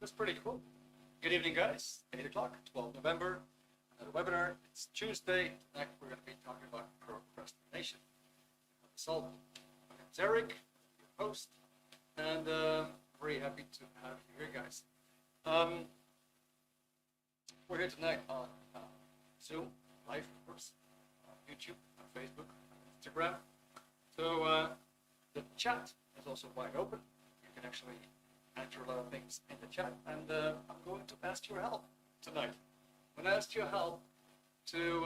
That's pretty cool. Good evening, guys. 8 o'clock, 12 November, another webinar. It's Tuesday. Tonight we're going to be talking about procrastination. So, my name is Erik, your host, and very happy to have you here, guys. We're here tonight on Zoom, live, of course, on YouTube, on Facebook, on Instagram. So the chat is also wide open. You can actually enter a lot of things in the chat, and I'm going to ask your help tonight. I'm going to ask your help to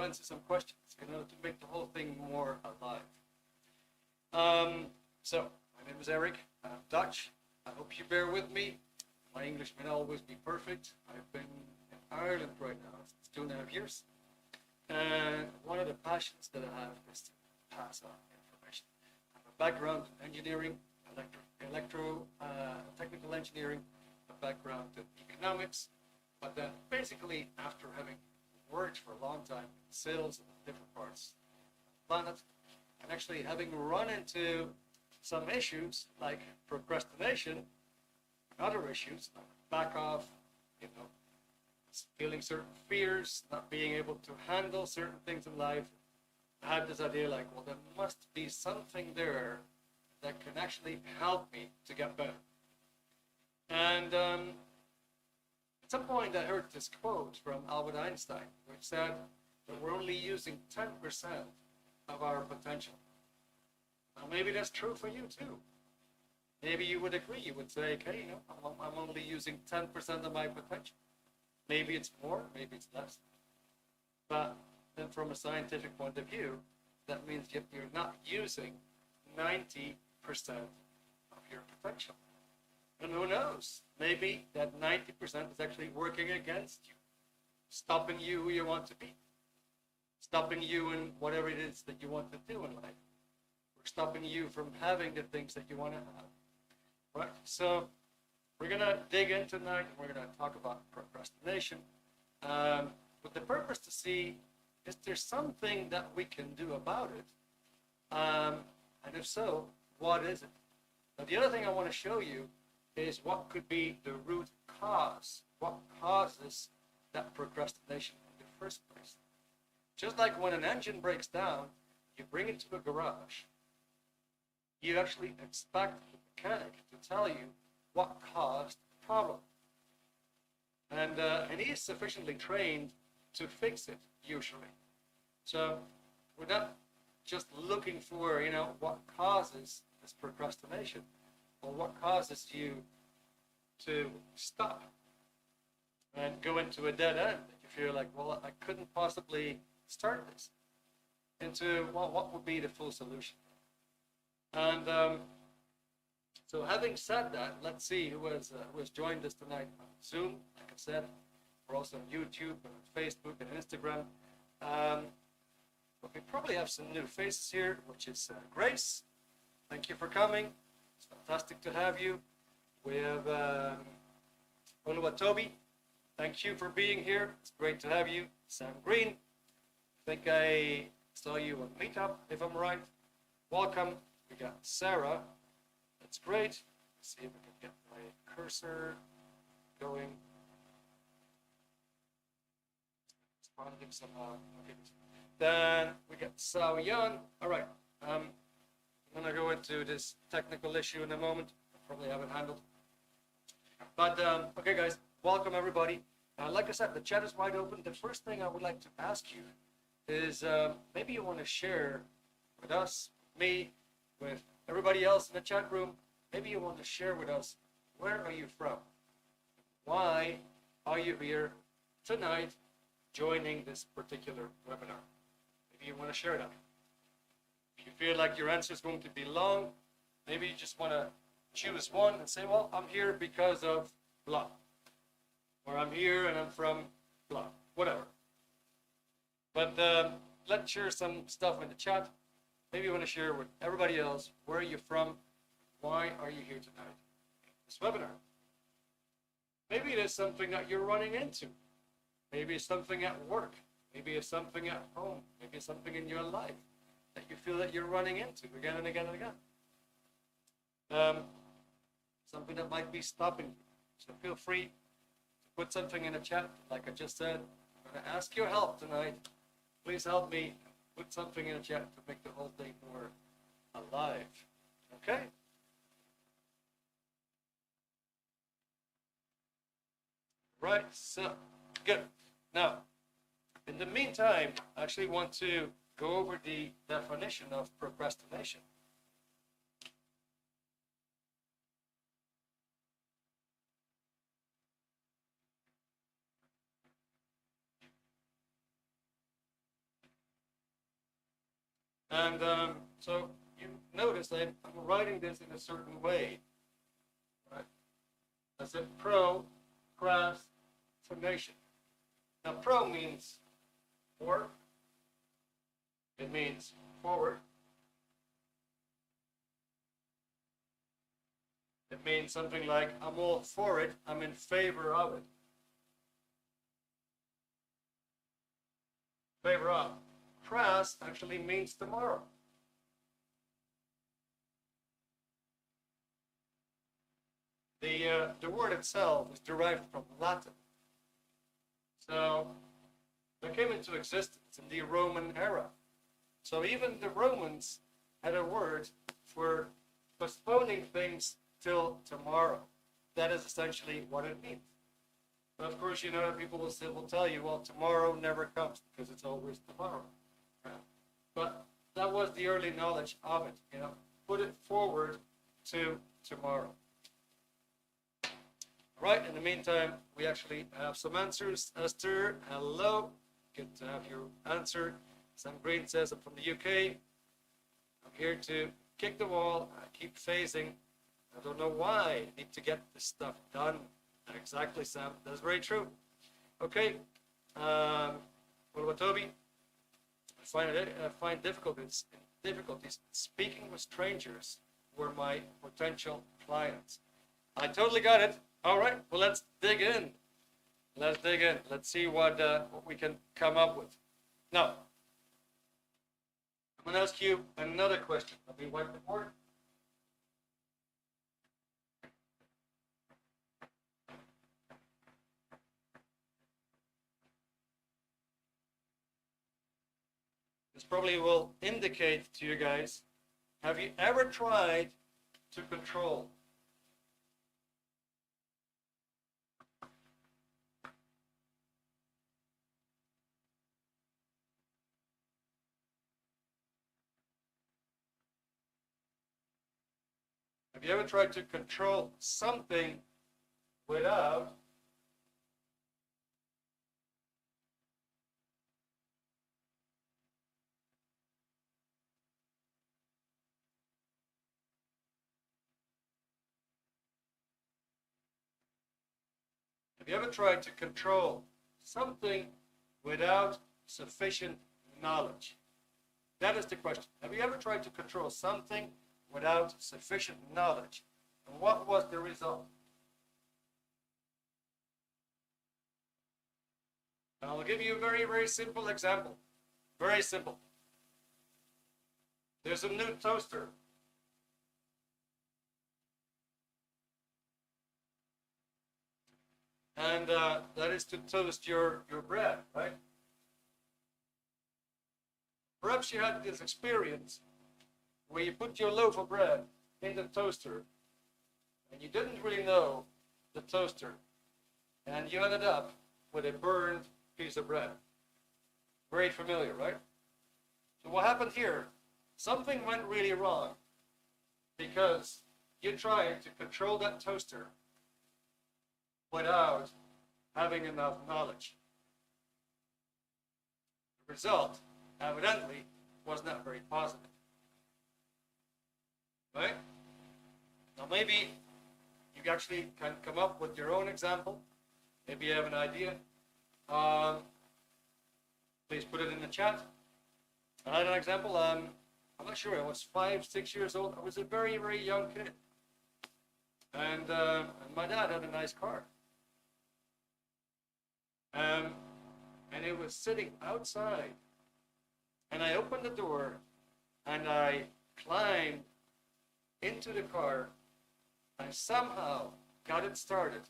answer some questions, in order to make the whole thing more alive. So, my name is Erik. I'm Dutch. I hope you bear with me. My English may not always be perfect. I've been in Ireland right now since 2.5 years. And one of the passions that I have is to pass on information. I have a background in engineering, technical engineering, a background in economics, but then basically after having worked for a long time in sales in different parts of the planet, and actually having run into some issues like procrastination and other issues like back off, feeling certain fears, not being able to handle certain things in life, I had this idea like, well, there must be something there that can actually help me to get better. And at some point I heard this quote from Albert Einstein, which said that we're only using 10% of our potential. Now maybe that's true for you too. Maybe you would agree, you would say, okay, I'm only using 10% of my potential. Maybe it's more, maybe it's less. But then from a scientific point of view, that means you're not using 90% of your potential. And who knows, maybe that 90% is actually working against you, stopping you who you want to be, stopping you in whatever it is that you want to do in life, or stopping you from having the things that you want to have. Right? So we're going to dig in tonight, and we're going to talk about procrastination, with the purpose to see, is there something that we can do about it? And if so, what is it? Now, the other thing I want to show you is what could be the root cause. What causes that procrastination in the first place? Just like when an engine breaks down, you bring it to a garage. You actually expect the mechanic to tell you what caused the problem. And he is sufficiently trained to fix it, usually. So we're not just looking for, what causes this procrastination, or what causes you to stop and go into a dead end. You feel like, well, I couldn't possibly start this. Into, well, what would be the full solution? And so having said that, let's see who has joined us tonight on Zoom. Like I said, we're also on YouTube and on Facebook and Instagram. But we probably have some new faces here, which is Grace. Thank you for coming. It's fantastic to have you. We have Oluwatobi. Thank you for being here. It's great to have you. Sam Green. I think I saw you on Meetup, if I'm right. Welcome. We got Sarah. That's great. Let's see if I can get my cursor going. Responding somehow. Okay. Then we got Sao Yan. All right. I'm going to go into this technical issue in a moment. I probably have it handled. But, okay, guys. Welcome, everybody. Like I said, the chat is wide open. The first thing I would like to ask you is maybe you want to share with us, me, with everybody else in the chat room. Maybe you want to share with us, where are you from? Why are you here tonight joining this particular webinar? Maybe you want to share that. If you feel like your answer is going to be long, maybe you just want to choose one and say, well, I'm here because of blah. Or I'm here and I'm from blah, whatever. But let's share some stuff in the chat. Maybe you want to share with everybody else, where are you from? Why are you here tonight in this webinar? Maybe it is something that you're running into. Maybe it's something at work. Maybe it's something at home. Maybe it's something in your life that you feel that you're running into again and again and again. Something that might be stopping you. So feel free to put something in the chat. Like I just said, I'm going to ask your help tonight. Please help me put something in the chat to make the whole thing more alive. Okay? Right, so good. Now, in the meantime, I actually want to go over the definition of procrastination. And so you notice I'm writing this in a certain way. Right? I said procrastination. Now, pro means for. It means forward. It means something like, I'm all for it, I'm in favor of it. Favor of. Cras actually means tomorrow. The word itself is derived from Latin. So it came into existence in the Roman era. So even the Romans had a word for postponing things till tomorrow. That is essentially what it means. But of course, you know, people will tell you, well, tomorrow never comes because it's always tomorrow. But that was the early knowledge of it, you know. Put it forward to tomorrow. Right, in the meantime, we actually have some answers. Esther, hello. Good to have your answer. Sam Green says, I'm from the UK. I'm here to kick the wall. I keep phasing. I don't know why. I need to get this stuff done. Exactly, Sam. That's very true. Okay. What about Toby? I find difficulties speaking with strangers who are my potential clients. I totally got it. All right. Well, let's dig in. Let's dig in. Let's see what we can come up with. Now, I'm going to ask you another question. Let me wipe the board. This probably will indicate to you guys, have you ever tried to control? Have you ever tried to control something without Have you ever tried to control something without sufficient knowledge? That is the question. Have you ever tried to control something without sufficient knowledge? And what was the result? And I'll give you a very, very simple example. Very simple. There's a new toaster. And that is to toast your bread, right? Perhaps you had this experience where you put your loaf of bread in the toaster and you didn't really know the toaster and you ended up with a burned piece of bread. Very familiar, right? So what happened here? Something went really wrong because you tried to control that toaster without having enough knowledge. The result, evidently, was not very positive. Right? Now maybe you actually can come up with your own example. Maybe you have an idea. Please put it in the chat. I had an example. I'm not sure. I was 5, 6 years old. I was a very, very young kid. And my dad had a nice car. And it was sitting outside. And I opened the door and I climbed into the car. I somehow got it started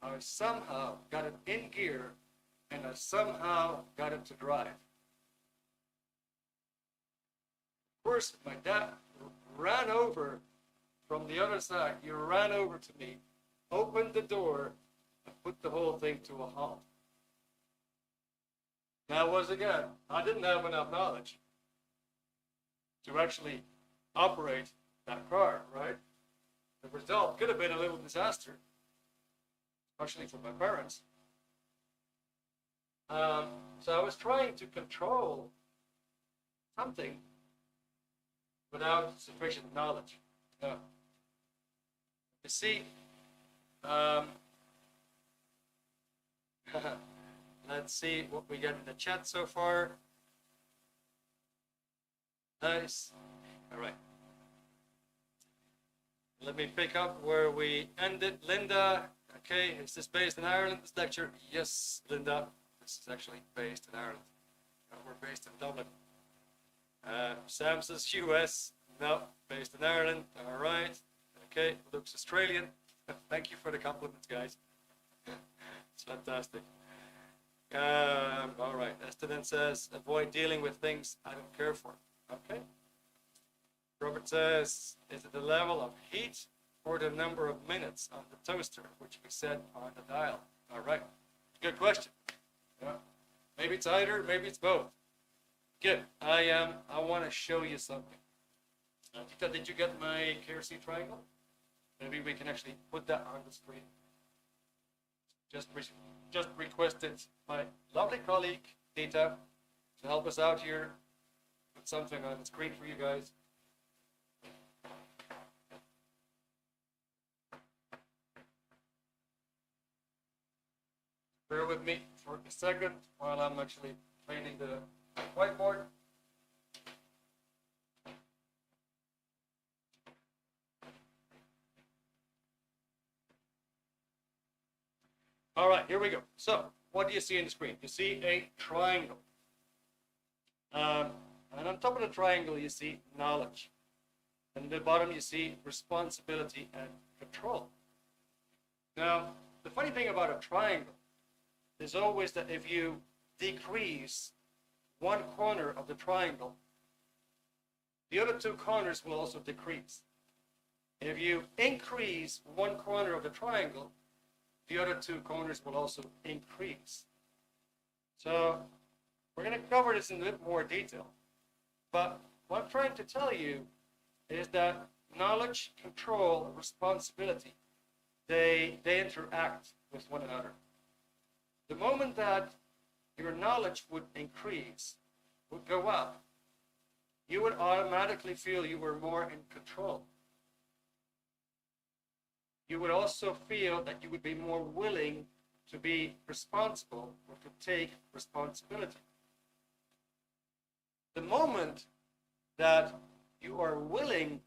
I somehow got it in gear, and I somehow got it to drive. Of course, my dad ran over from the other side. He ran over to me, opened the door, and put the whole thing to a halt. Now, once again, I didn't have enough knowledge to actually operate that car, right? The result could have been a little disaster, especially for my parents. So I was trying to control something without sufficient knowledge. You see, let's see what we get in the chat so far. Nice. All right. Let me pick up where we ended. Linda, okay, is this based in Ireland, this lecture? Yes, Linda, this is actually based in Ireland. We're based in Dublin. Sam says US, no, based in Ireland. All right, okay, looks Australian. Thank you for the compliments, guys. It's fantastic. All right, Esther then says, avoid dealing with things I don't care for. Okay. Robert says, is it the level of heat or the number of minutes on the toaster, which we set on the dial? All right, good question. Yeah. Maybe it's either, maybe it's both. Good. I want to show you something. Tita, did you get my KRC triangle? Maybe we can actually put that on the screen. Just requested my lovely colleague, Tita, to help us out here. Put something on the screen for you guys. Bear with me for a second while I'm actually cleaning the whiteboard. All right, here we go. So, what do you see on the screen? You see a triangle. And on top of the triangle, you see knowledge. And at the bottom, you see responsibility and control. Now, the funny thing about a triangle is always that if you decrease one corner of the triangle, the other two corners will also decrease. If you increase one corner of the triangle, the other two corners will also increase. So we're going to cover this in a bit more detail. But what I'm trying to tell you is that knowledge, control, responsibility, they interact with one another. The moment that your knowledge would increase, would go up, you would automatically feel you were more in control. You would also feel that you would be more willing to be responsible or to take responsibility. The moment that you are willing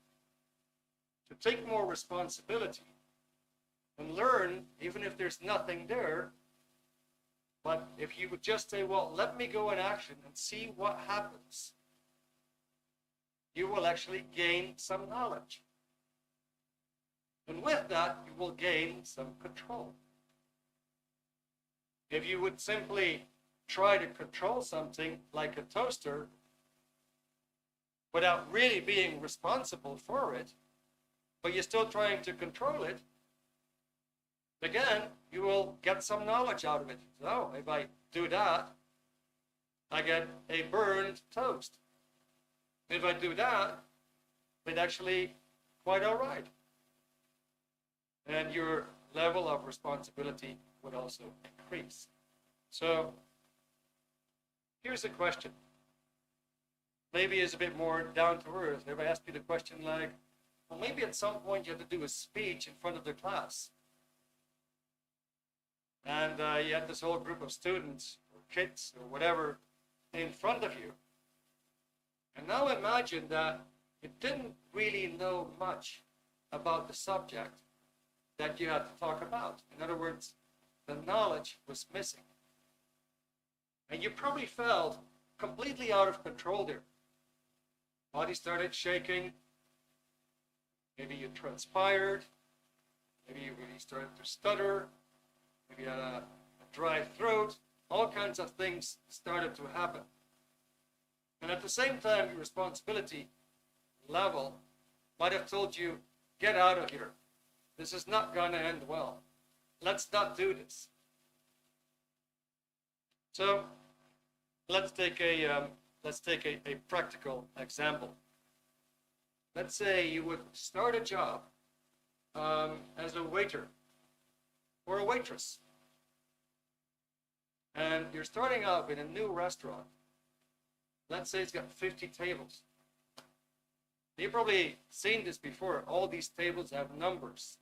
to take more responsibility and learn, even if there's nothing there, but if you would just say, well, let me go in action and see what happens, you will actually gain some knowledge. And with that, you will gain some control. If you would simply try to control something like a toaster without really being responsible for it, but you're still trying to control it, again, you will get some knowledge out of it. So if I do that, I get a burned toast. If I do that, it's actually quite all right. And your level of responsibility would also increase. So here's a question. Maybe it's a bit more down to earth. If I ask you the question like, well, maybe at some point you have to do a speech in front of the class. And you had this whole group of students or kids or whatever in front of you. And now imagine that you didn't really know much about the subject that you had to talk about. In other words, the knowledge was missing. And you probably felt completely out of control there. Body started shaking. Maybe you transpired. Maybe you really started to stutter. maybe you had a dry throat, all kinds of things started to happen. And at the same time, your responsibility level might have told you, get out of here. This is not going to end well. Let's not do this. So let's take a practical example. Let's say you would start a job as a waiter or a waitress. And you're starting out in a new restaurant. Let's say it's got 50 tables. You've probably seen this before. All these tables have numbers.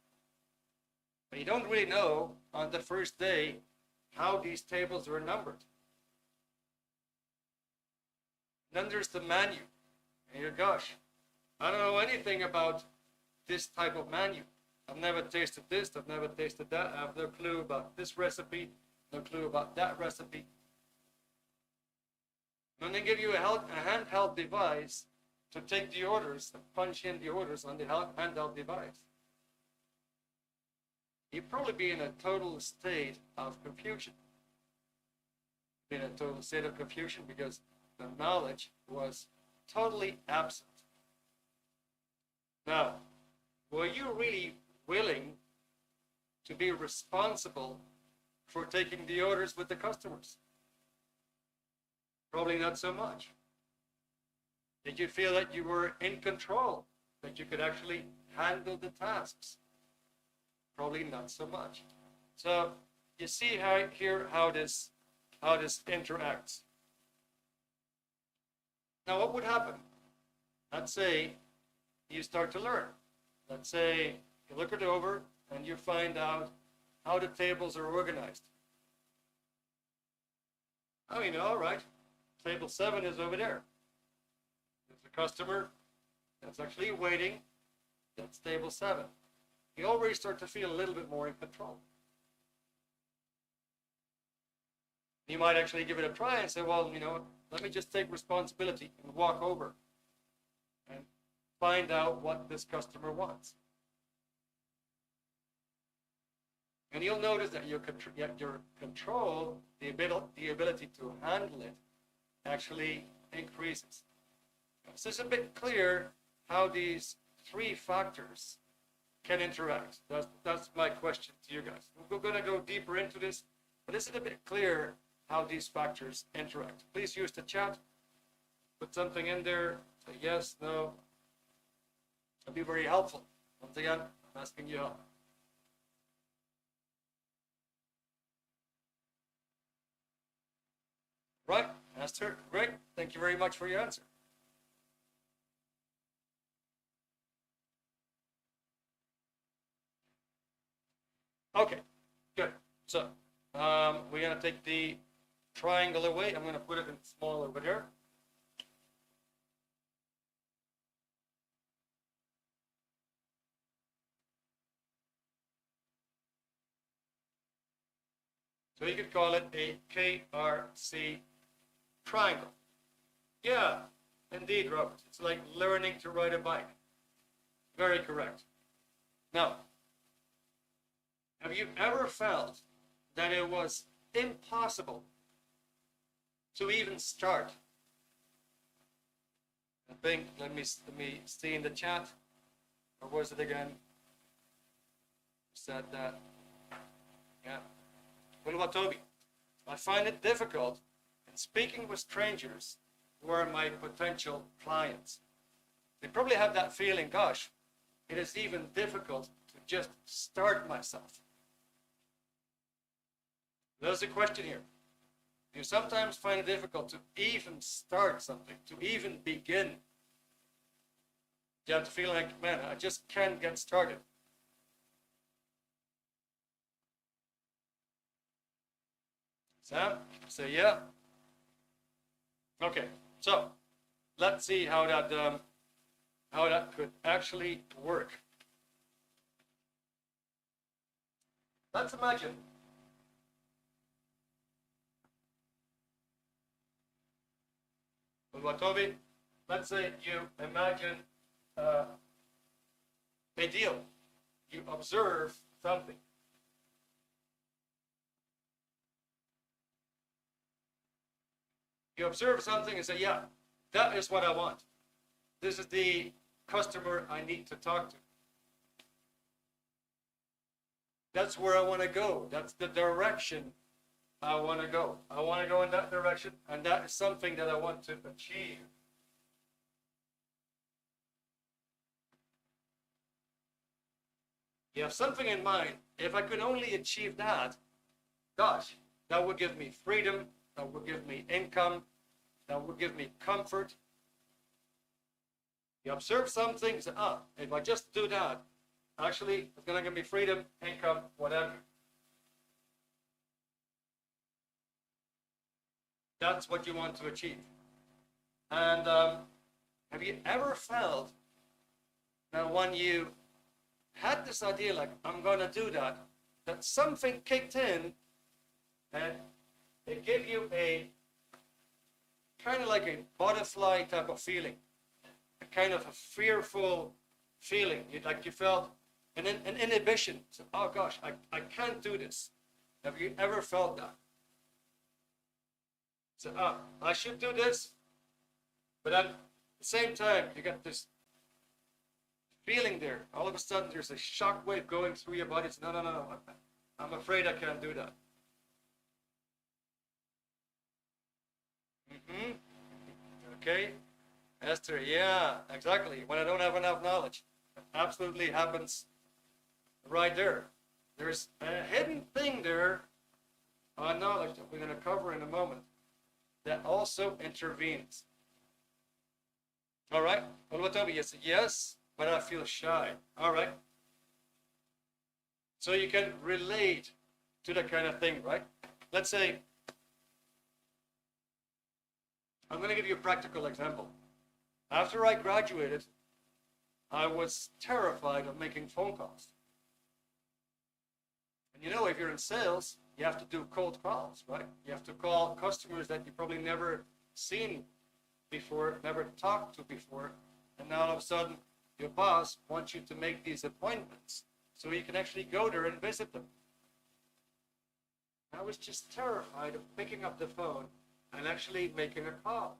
But you don't really know on the first day how these tables are numbered. Then there's the menu. And you're, gosh, I don't know anything about this type of menu. I've never tasted this, I've never tasted that. I have no clue about this recipe, no clue about that recipe. And they give you a handheld device to take the orders and punch in the orders on the handheld device. You'd probably be in a total state of confusion. In a total state of confusion because the knowledge was totally absent. Now, were you really willing to be responsible for taking the orders with the customers? Probably not so much. Did you feel that you were in control, that you could actually handle the tasks? Probably not so much. So you see how this interacts. Now what would happen? Let's say you start to learn. Let's say you look it over and you find out how the tables are organized. Oh, you know, all right, table 7 is over there. There's a customer that's actually waiting. That's table 7. You already start to feel a little bit more in control. You might actually give it a try and say, well, you know, let me just take responsibility and walk over and find out what this customer wants. And you'll notice that your control, the ability to handle it, actually increases. So it's a bit clear how these 3 factors can interact. That's my question to you guys. We're going to go deeper into this, but is it a bit clear how these factors interact? Please use the chat. Put something in there. Say yes, no. It'll be very helpful. Once again, I'm asking you help. Right, Esther, great. Thank you very much for your answer. Okay, good. So we're going to take the triangle away. I'm going to put it in small over here. So you could call it a KRC triangle. Yeah, indeed, Robert. It's like learning to ride a bike. Very correct. Now, have you ever felt that it was impossible to even start? I think, let me see in the chat. Or was it again? Said that. Yeah. Well, what, Toby? I find it difficult in speaking with strangers who are my potential clients. They probably have that feeling, gosh, it is even difficult to just start myself. There's a question here. You sometimes find it difficult to even start something, to even begin. You have to feel like, man, I just can't get started. Sam, say yeah. Okay, so let's see how that could actually work. Let's imagine Toby, let's say you imagine a deal. You observe something. You observe something and say, yeah, that is what I want. This is the customer I need to talk to. That's where I want to go. That's the direction I want to go. I want to go in that direction, and that is something that I want to achieve. You have something in mind. If I could only achieve that, gosh, that would give me freedom, that would give me income, that would give me comfort. You observe some things, if I just do that, actually, it's going to give me freedom, income, whatever. That's what you want to achieve. And have you ever felt that when you had this idea, like, I'm going to do that, that something kicked in and it gave you a kind of like a butterfly type of feeling, a kind of a fearful feeling. You felt an inhibition. So, oh gosh, I can't do this. Have you ever felt that? So, I should do this, but then at the same time, you get this feeling there. All of a sudden, there's a shock wave going through your body. It's, no, I'm afraid I can't do that. Okay, Esther, yeah, exactly. When I don't have enough knowledge, it absolutely happens right there. There's a hidden thing there on knowledge that we're going to cover in a moment that also intervenes. All right, what about Toby? Yes, yes, but I feel shy. All right. So you can relate to that kind of thing, right? Let's say, I'm going to give you a practical example. After I graduated, I was terrified of making phone calls. And you know, if you're in sales, you have to do cold calls, right? You have to call customers that you've probably never seen before, never talked to before, and now all of a sudden, your boss wants you to make these appointments so you can actually go there and visit them. I was just terrified of picking up the phone and actually making a call.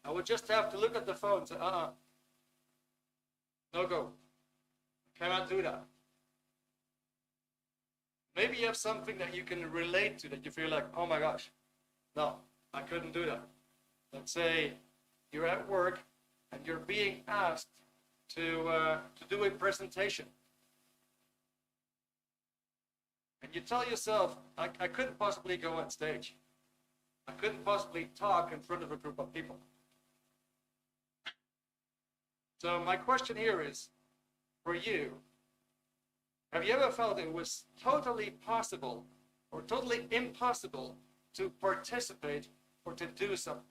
I would just have to look at the phone and say, no go. Cannot do that. Maybe you have something that you can relate to, that you feel like, oh my gosh, no, I couldn't do that. Let's say you're at work and you're being asked to do a presentation. And you tell yourself, I couldn't possibly go on stage. I couldn't possibly talk in front of a group of people. So my question here is, for you, have you ever felt it was totally possible or totally impossible to participate or to do something?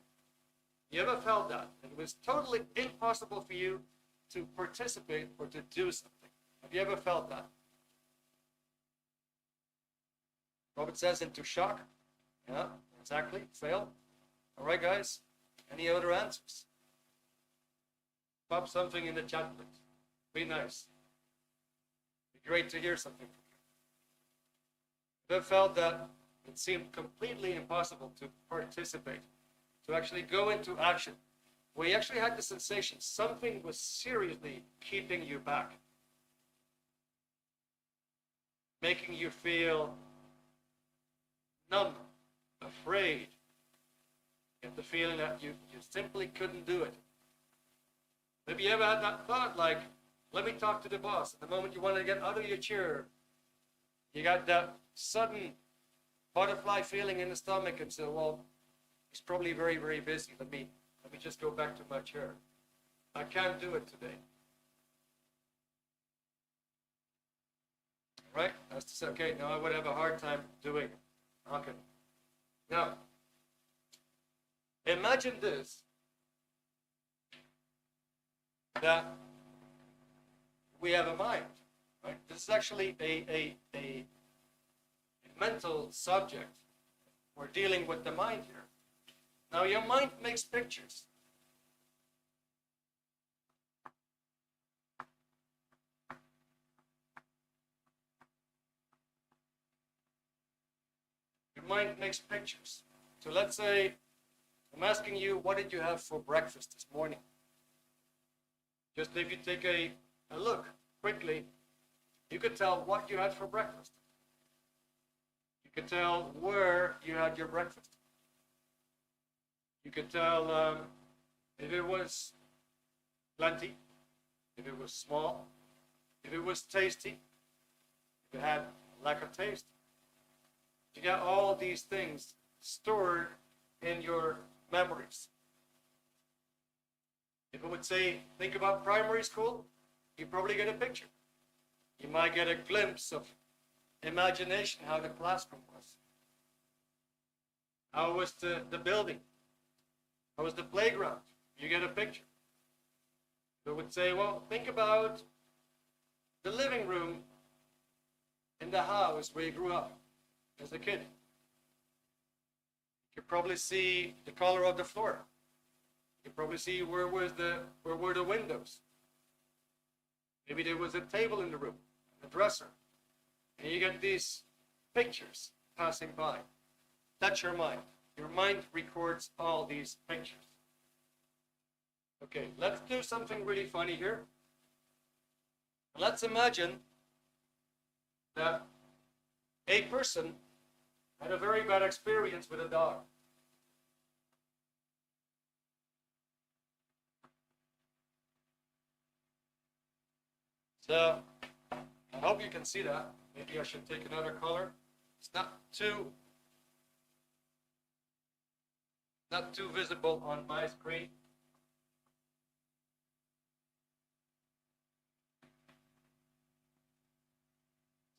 You ever felt that? It was totally impossible for you to participate or to do something. Have you ever felt that? Robert says into shock. Yeah, exactly. Fail. All right, guys. Any other answers? Pop something in the chat, please. Be nice. Be great to hear something from you. Have you felt that it seemed completely impossible to participate, to actually go into action, where you actually had the sensation something was seriously keeping you back, making you feel numb, afraid. You have the feeling that you simply couldn't do it. Maybe you ever had that thought like, let me talk to the boss. And the moment you want to get out of your chair, you got that sudden butterfly feeling in the stomach and say, well, he's probably very, very busy. Let me just go back to my chair. I can't do it today. Right? That's to say, okay, now I would have a hard time doing it. Okay. Now, imagine this, that we have a mind, right? This is actually a mental subject. We're dealing with the mind here. Now, your mind makes pictures. Your mind makes pictures. So let's say I'm asking you, what did you have for breakfast this morning? Just if you take a look quickly, you could tell what you had for breakfast. You could tell where you had your breakfast. You could tell if it was plenty, if it was small, if it was tasty, if it had lack of taste. You got all these things stored in your memories. If I would say, think about primary school, you probably get a picture. You might get a glimpse of imagination, how the classroom was. How was the building? How was the playground? You get a picture. So I would say, well, think about the living room in the house where you grew up as a kid. You could probably see the color of the floor. You could probably see where were the windows. Maybe there was a table in the room, a dresser. And you get these pictures passing by. That's your mind. Your mind records all these pictures. Okay, let's do something really funny here. Let's imagine that a person had a very bad experience with a dog. So, I hope you can see that. Maybe I should take another color. It's not too visible on my screen.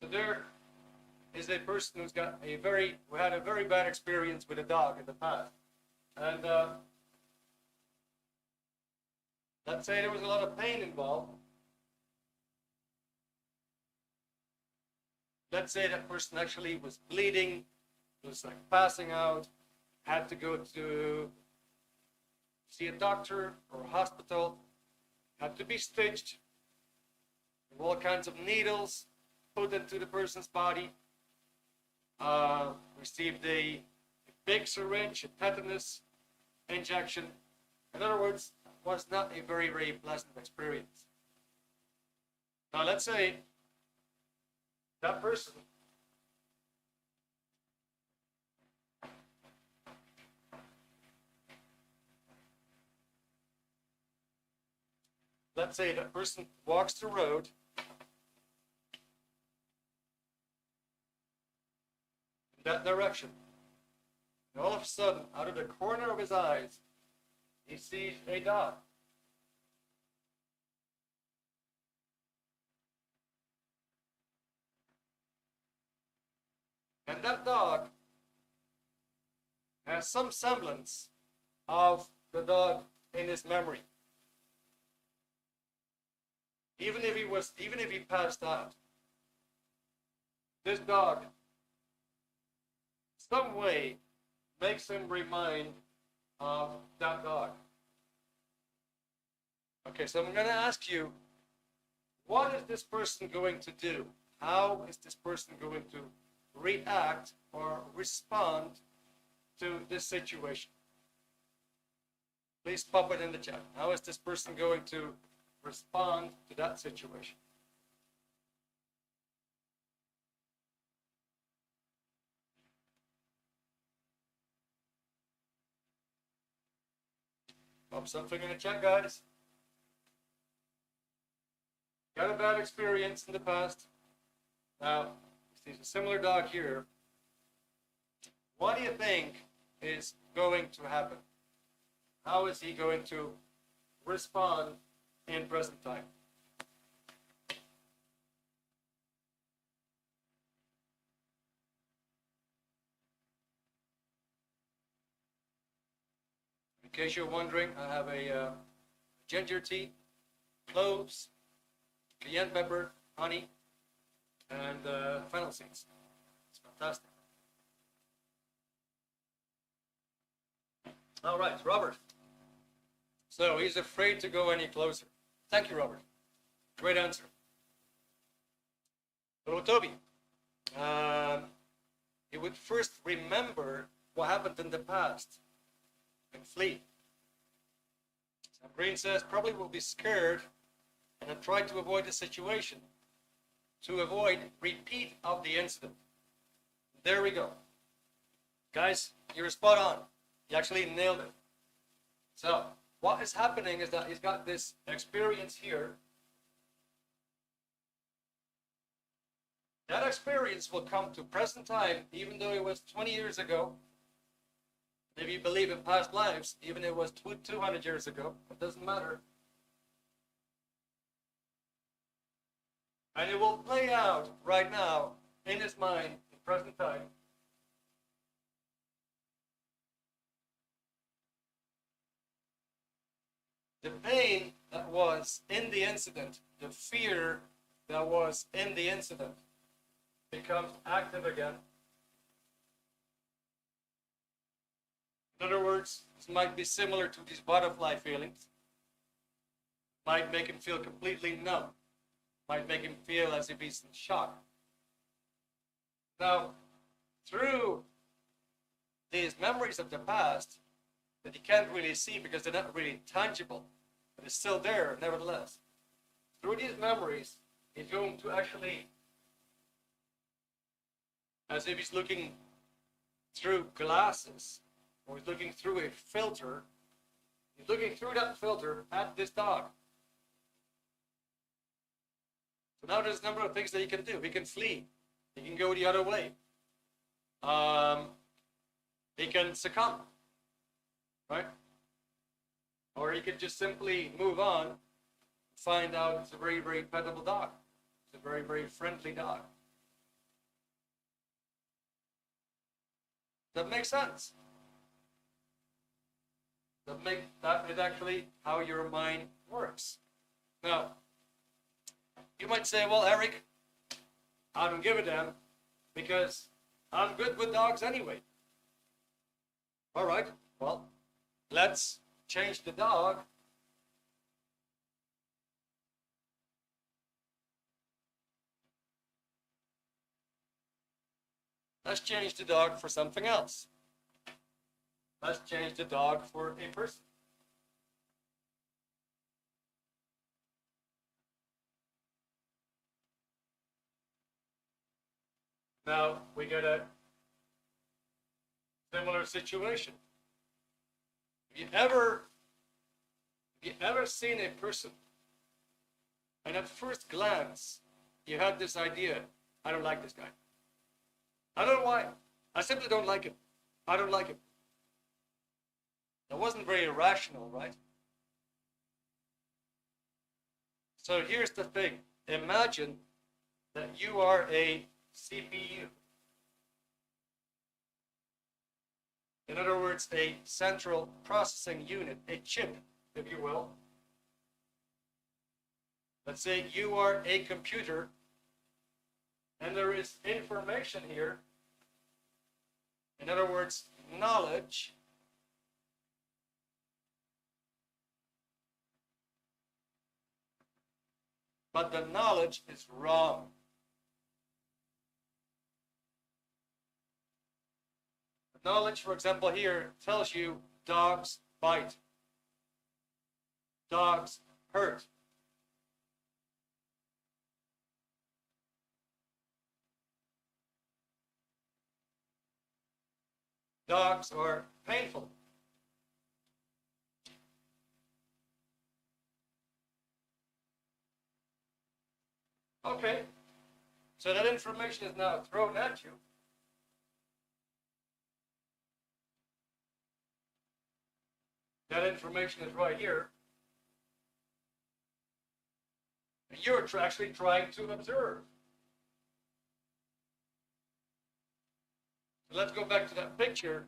So there is a person who had a very bad experience with a dog in the past. And let's say there was a lot of pain involved. Let's say that person actually was bleeding, was like passing out, had to go to see a doctor or a hospital, had to be stitched, all kinds of needles put into the person's body, received a big syringe, a tetanus injection. In other words, was not a very, very pleasant experience. Now let's say that person walks the road in that direction. And all of a sudden, out of the corner of his eyes, he sees a dog. And that dog has some semblance of the dog in his memory. Even if he passed out, this dog, some way, makes him remind of that dog. Okay, so I'm going to ask you, what is this person going to do? How is this person going to react or respond to this situation? Please pop it in the chat. How is this person going to respond to that situation? Pop something in the chat, guys. Got a bad experience in the past. Now, there's a similar dog here. What do you think is going to happen? How is he going to respond in present time? In case you're wondering, I have a ginger tea, cloves, cayenne pepper, honey, and fennel seeds. It's fantastic. All right, Robert. So he's afraid to go any closer. Thank you, Robert. Great answer. Hello, Toby. He would first remember what happened in the past and flee. So Green says probably will be scared and have tried to avoid the situation to avoid repeat of the incident. There we go. Guys, you're spot on. You actually nailed it. So what is happening is that he's got this experience here. That experience will come to present time, even though it was 20 years ago. If you believe in past lives, even if it was 200 years ago, it doesn't matter. And it will play out right now in his mind in present time. The pain that was in the incident, the fear that was in the incident, becomes active again. In other words, this might be similar to these butterfly feelings. Might make him feel completely numb. Might make him feel as if he's in shock. Now, through these memories of the past that you can't really see because they're not really tangible, but it's still there nevertheless. Through these memories, he's going to actually, as if he's looking through glasses, or he's looking through a filter, he's looking through that filter at this dog. So now there's a number of things that he can do. He can flee. He can go the other way. He can succumb, right? Or he can just simply move on, find out it's a very, very pettable dog. It's a very, very friendly dog. That makes sense. That is actually how your mind works. Now, you might say, well, Erik, I don't give a damn because I'm good with dogs anyway. All right, well, let's change the dog. Let's change the dog for something else. Let's change the dog for a person. Now we get a similar situation. Have you ever seen a person and at first glance you had this idea, I don't like this guy. I don't know why. I simply don't like him. I don't like him. That wasn't very rational, right? So here's the thing. Imagine that you are a CPU. In other words, a central processing unit, a chip, if you will. Let's say you are a computer and there is information here. In other words, knowledge. But the knowledge is wrong. The knowledge, for example, here tells you dogs bite. Dogs hurt. Dogs are painful. Okay, so that information is now thrown at you. That information is right here. And you're actually trying to observe. So let's go back to that picture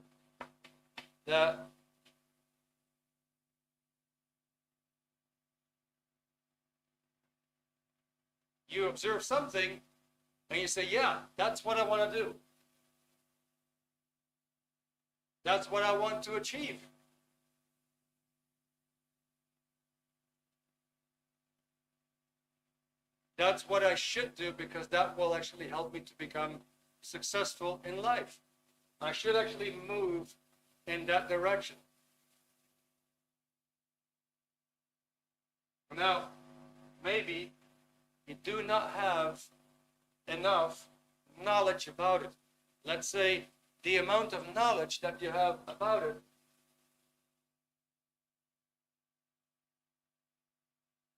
that you observe something and you say, yeah, that's what I want to do. That's what I want to achieve. That's what I should do because that will actually help me to become successful in life. I should actually move in that direction. Now, maybe you do not have enough knowledge about it. Let's say the amount of knowledge that you have about it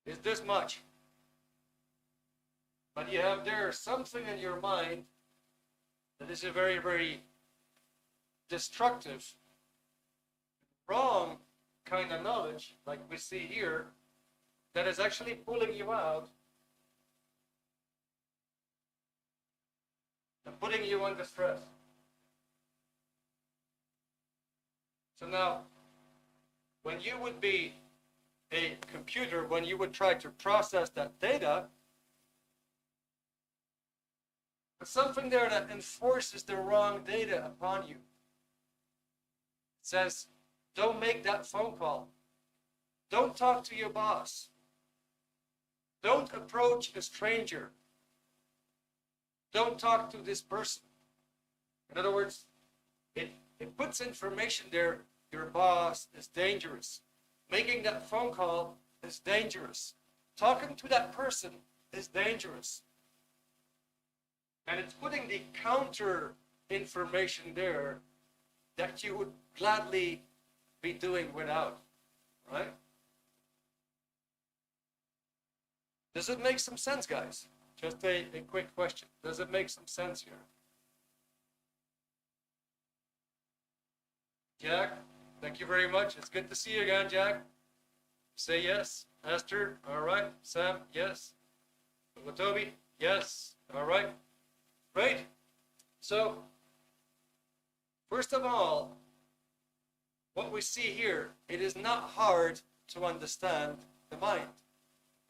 is this much. But you have there something in your mind that is a very, very destructive, wrong kind of knowledge, like we see here, that is actually pulling you out and putting you under stress. So now, when you would be a computer, when you would try to process that data, something there that enforces the wrong data upon you. It says, don't make that phone call. Don't talk to your boss. Don't approach a stranger. Don't talk to this person. In other words, it puts information there. Your boss is dangerous. Making that phone call is dangerous. Talking to that person is dangerous. And it's putting the counter information there that you would gladly be doing without, right? Does it make some sense, guys? Just a quick question. Does it make some sense here? Jack, thank you very much. It's good to see you again, Jack. Say yes. Esther, all right. Sam, yes. Toby, yes. All right. Great. So, first of all, what we see here, it is not hard to understand the mind.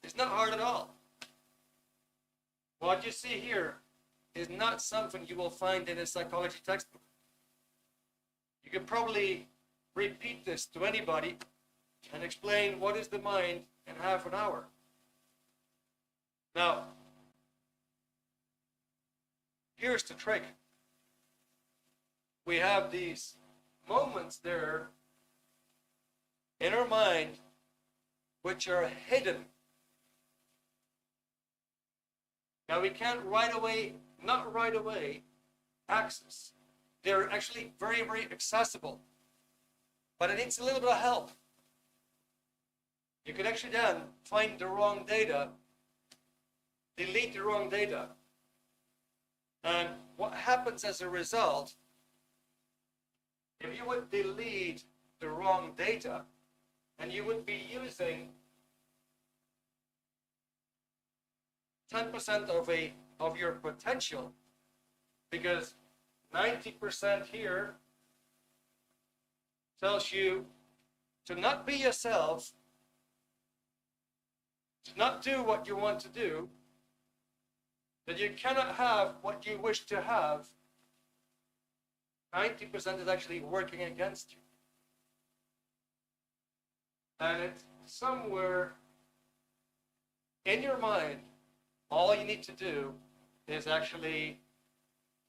It's not hard at all. What you see here is not something you will find in a psychology textbook. You could probably repeat this to anybody and explain what is the mind in half an hour. Now, here's the trick. We have these moments there in our mind which are hidden. Now we can't not right away access. They're actually very, very accessible. But it needs a little bit of help. You can actually then find the wrong data, delete the wrong data. And what happens as a result, if you would delete the wrong data, and you would be using 10% of your potential, because 90% here tells you to not be yourself, to not do what you want to do, that you cannot have what you wish to have. 90% is actually working against you. And it's somewhere in your mind. All you need to do is actually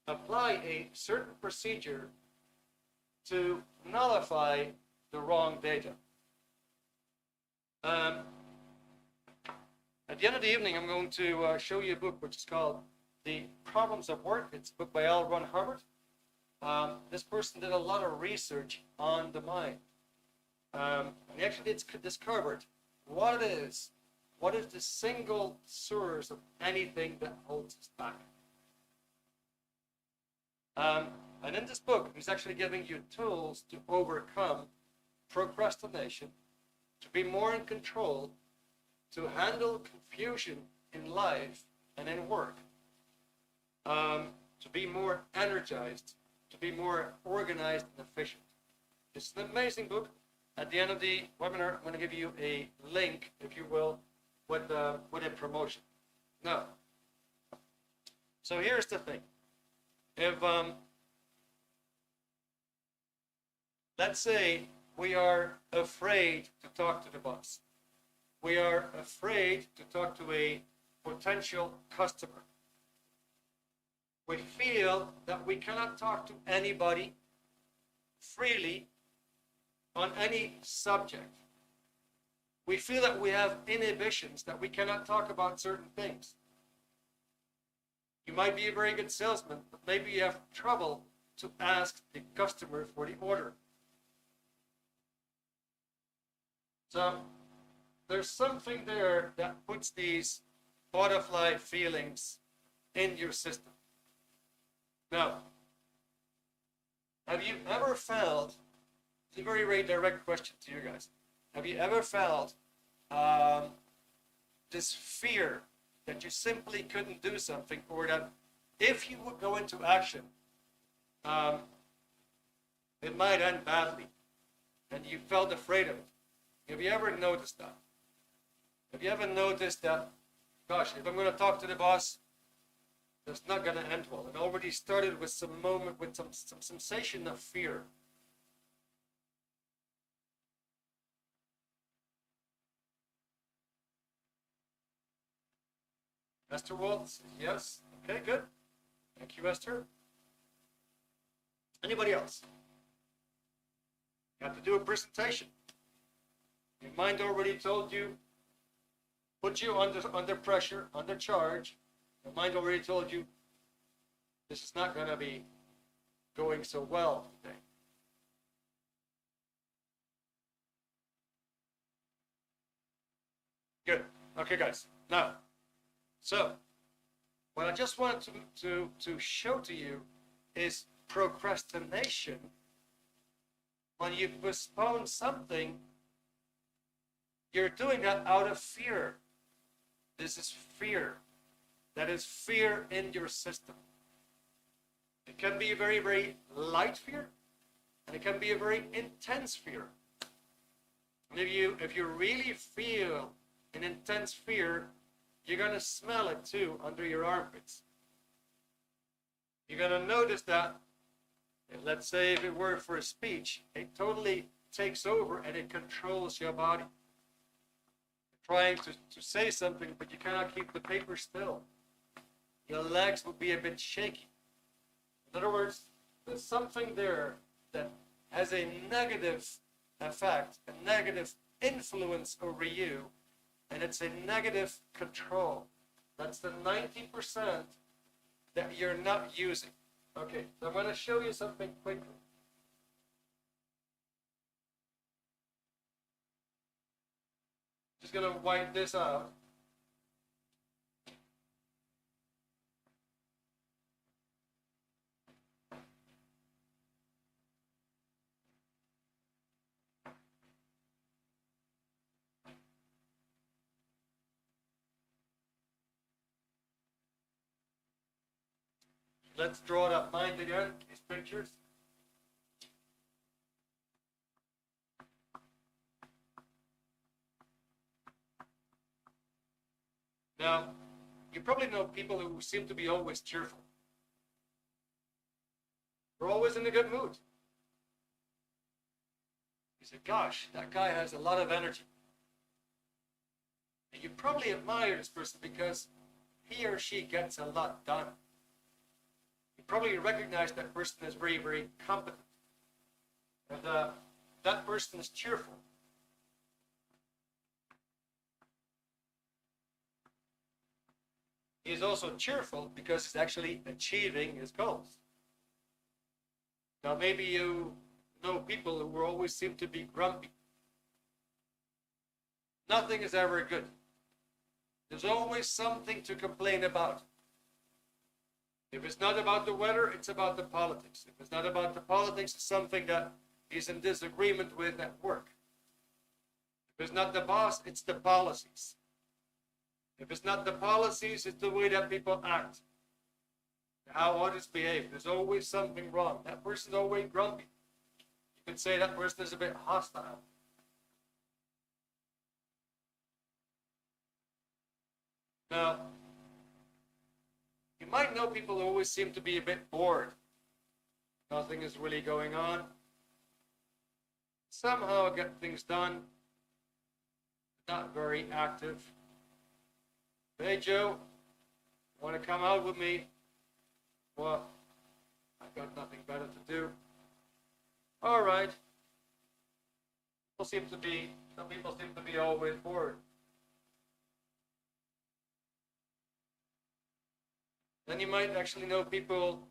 apply a certain procedure to nullify the wrong data. At the end of the evening, I'm going to show you a book which is called The Problems of Work. It's a book by L. Ron Hubbard. This person did a lot of research on the mind. And he actually discovered what it is. What is the single source of anything that holds us back? And in this book, he's actually giving you tools to overcome procrastination, to be more in control, to handle confusion in life and in work, to be more energized, to be more organized and efficient. It's an amazing book. At the end of the webinar, I'm going to give you a link, if you will, with a promotion. Now, so here's the thing. If, let's say we are afraid to talk to the boss. We are afraid to talk to a potential customer. We feel that we cannot talk to anybody freely on any subject. We feel that we have inhibitions, that we cannot talk about certain things. You might be a very good salesman, but maybe you have trouble to ask the customer for the order. So there's something there that puts these butterfly feelings in your system. Now, have you ever felt, it's a very, very direct question to you guys, have you ever felt this fear that you simply couldn't do something, or that if you would go into action, it might end badly, and you felt afraid of it? Have you ever noticed that? Have you ever noticed that, gosh, if I'm going to talk to the boss, it's not going to end well? It already started with some sensation of fear. Esther Waltz, yes. Okay, good. Thank you, Esther. Anybody else? You have to do a presentation. Your mind already told you, put you under pressure, under charge. Your mind already told you, this is not going to be going so well today. Good. Okay, guys. Now, so what I just wanted to show to you is procrastination. When you postpone something, you're doing that out of fear. This is fear. That is fear in your system. It can be a very, very light fear, and it can be a very intense fear. And if you really feel an intense fear, you're going to smell it too under your armpits. You're going to notice that, let's say if it were for a speech, it totally takes over and it controls your body. You're trying to say something, but you cannot keep the paper still. Your legs will be a bit shaky. In other words, there's something there that has a negative effect, a negative influence over you, and it's a negative control. That's the 90% that you're not using. Okay, so I'm going to show you something quickly. Just going to wipe this out. Let's draw that mind again, these pictures. Now, you probably know people who seem to be always cheerful. They're always in a good mood. You say, gosh, that guy has a lot of energy. And you probably admire this person because he or she gets a lot done. You probably recognize that person as very, very competent. And that person is cheerful. He is also cheerful because he's actually achieving his goals. Now, maybe you know people who always seem to be grumpy. Nothing is ever good. There's always something to complain about. If it's not about the weather, it's about the politics. If it's not about the politics, it's something that he's in disagreement with at work. If it's not the boss, it's the policies. If it's not the policies, it's the way that people act, how others behave. There's always something wrong. That person's always grumpy. You could say that person is a bit hostile. Now, you might know people who always seem to be a bit bored. Nothing is really going on. Somehow get things done. Not very active. Hey, Joe, want to come out with me? Well, I've got nothing better to do. All right. Some people seem to be always bored. Then you might actually know people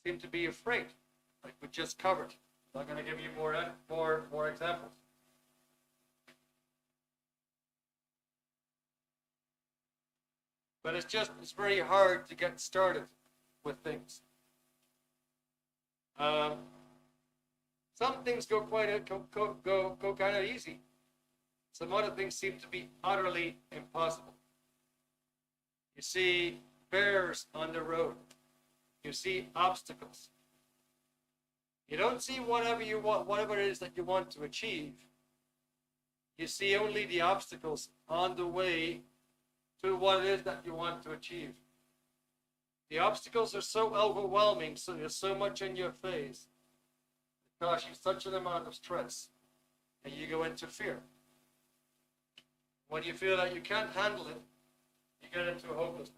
seem to be afraid, like we just covered. I'm not going to give you more examples. But it's very hard to get started with things. Some things go kind of easy. Some other things seem to be utterly impossible. You see bears on the road. You see obstacles. You don't see whatever it is that you want to achieve. You see only the obstacles on the way to what it is that you want to achieve. The obstacles are so overwhelming, so there's so much in your face. It causes you such an amount of stress, and you go into fear. When you feel that you can't handle it, you get into hopelessness.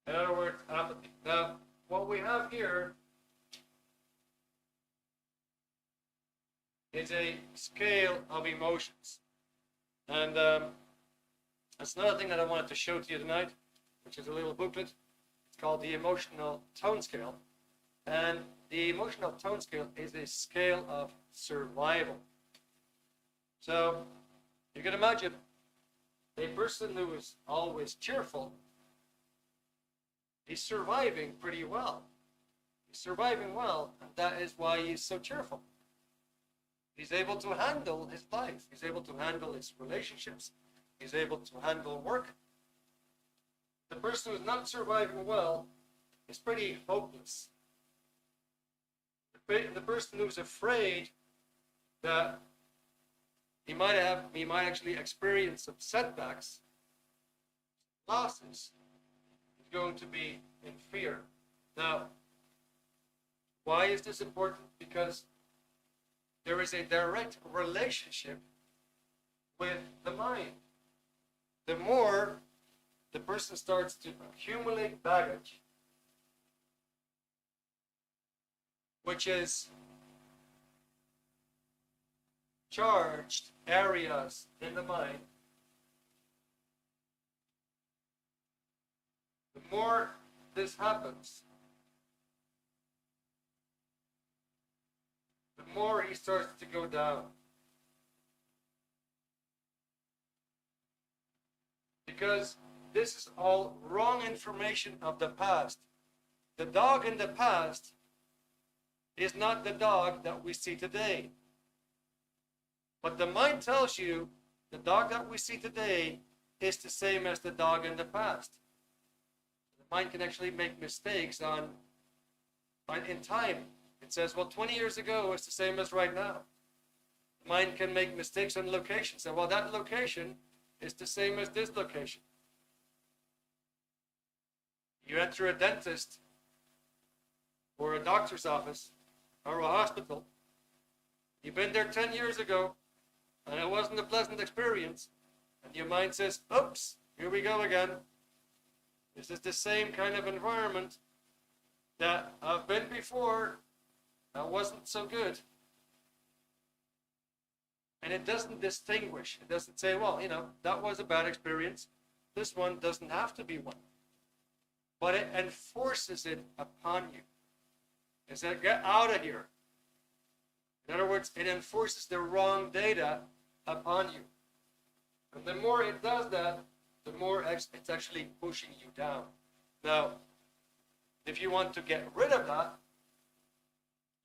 In other words, apathy. Now, what we have here is a scale of emotions. And that's another thing that I wanted to show to you tonight, which is a little booklet. It's called the Emotional Tone Scale. And the Emotional Tone Scale is a scale of survival. So you can imagine a person who is always cheerful, he's surviving pretty well. He's surviving well, and that is why he's so cheerful. He's able to handle his life. He's able to handle his relationships. He's able to handle work. The person who's not surviving well is pretty hopeless. The person who's afraid that he might actually experience some setbacks, losses, is going to be in fear. Now, why is this important? Because there is a direct relationship with the mind. The more the person starts to accumulate baggage, which is charged areas in the mind, the more this happens, the more he starts to go down. Because this is all wrong information of the past. The dog in the past is not the dog that we see today. But the mind tells you the dog that we see today is the same as the dog in the past. The mind can actually make mistakes in time. It says, well, 20 years ago it's the same as right now. The mind can make mistakes on location. Say, well, that location is the same as this location. You enter a dentist or a doctor's office or a hospital. You've been there 10 years ago and it wasn't a pleasant experience. And your mind says, oops, here we go again. This is the same kind of environment that I've been before. That wasn't so good. And it doesn't distinguish. It doesn't say, well, that was a bad experience. This one doesn't have to be one. But it enforces it upon you. It says, get out of here. In other words, it enforces the wrong data upon you. And the more it does that, the more it's actually pushing you down. Now, if you want to get rid of that,